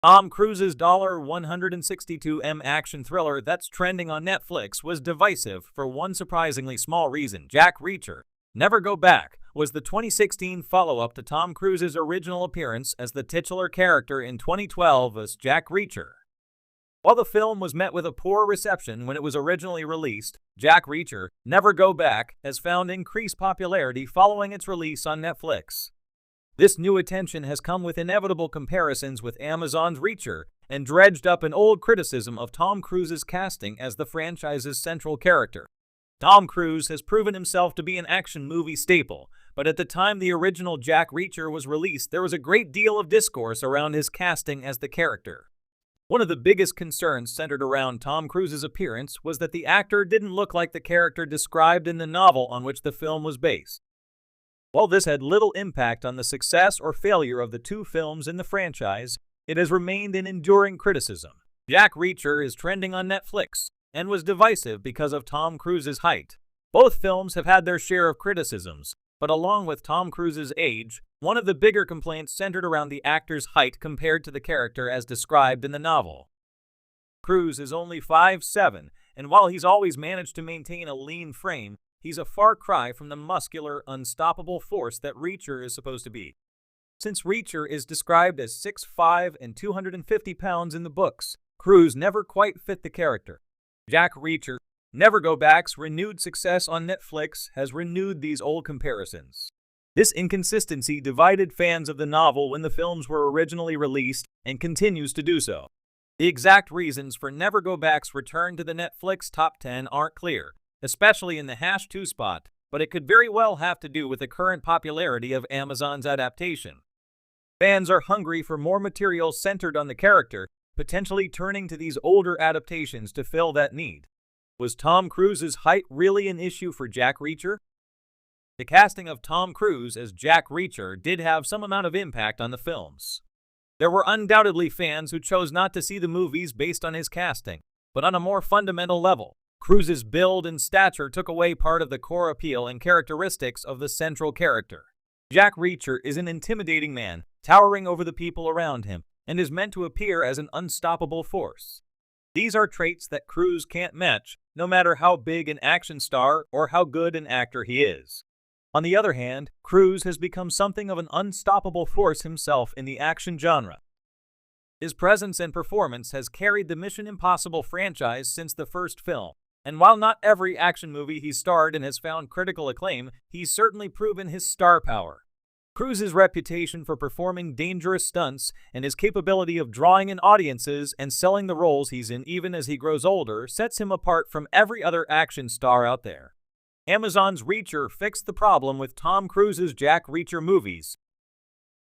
Tom Cruise's $162 action thriller that's trending on Netflix was divisive for one surprisingly small reason. Jack Reacher, Never Go Back, was the 2016 follow-up to Tom Cruise's original appearance as the titular character in 2012 as Jack Reacher. While the film was met with a poor reception when it was originally released, Jack Reacher, Never Go Back has found increased popularity following its release on Netflix. This new attention has come with inevitable comparisons with Amazon's Reacher and dredged up an old criticism of Tom Cruise's casting as the franchise's central character. Tom Cruise has proven himself to be an action movie staple, but at the time the original Jack Reacher was released, there was a great deal of discourse around his casting as the character. One of the biggest concerns centered around Tom Cruise's appearance was that the actor didn't look like the character described in the novel on which the film was based. While this had little impact on the success or failure of the two films in the franchise, it has remained an enduring criticism. Jack Reacher is trending on Netflix and was divisive because of Tom Cruise's height. Both films have had their share of criticisms, but along with Tom Cruise's age, one of the bigger complaints centered around the actor's height compared to the character as described in the novel. Cruise is only 5'7", and while he's always managed to maintain a lean frame, he's a far cry from the muscular, unstoppable force that Reacher is supposed to be. Since Reacher is described as 6'5" and 250 pounds in the books, Cruise never quite fit the character. Jack Reacher, Never Go Back's renewed success on Netflix has renewed these old comparisons. This inconsistency divided fans of the novel when the films were originally released and continues to do so. The exact reasons for Never Go Back's return to the Netflix top 10 aren't clear, especially in the #2 spot, but it could very well have to do with the current popularity of Amazon's adaptation. Fans are hungry for more material centered on the character, potentially turning to these older adaptations to fill that need. Was Tom Cruise's height really an issue for Jack Reacher? The casting of Tom Cruise as Jack Reacher did have some amount of impact on the films. There were undoubtedly fans who chose not to see the movies based on his casting, but on a more fundamental level, Cruise's build and stature took away part of the core appeal and characteristics of the central character. Jack Reacher is an intimidating man, towering over the people around him, and is meant to appear as an unstoppable force. These are traits that Cruise can't match, no matter how big an action star or how good an actor he is. On the other hand, Cruise has become something of an unstoppable force himself in the action genre. His presence and performance has carried the Mission Impossible franchise since the first film. And while not every action movie he's starred in has found critical acclaim, he's certainly proven his star power. Cruise's reputation for performing dangerous stunts and his capability of drawing in audiences and selling the roles he's in even as he grows older sets him apart from every other action star out there. Amazon's Reacher fixed the problem with Tom Cruise's Jack Reacher movies,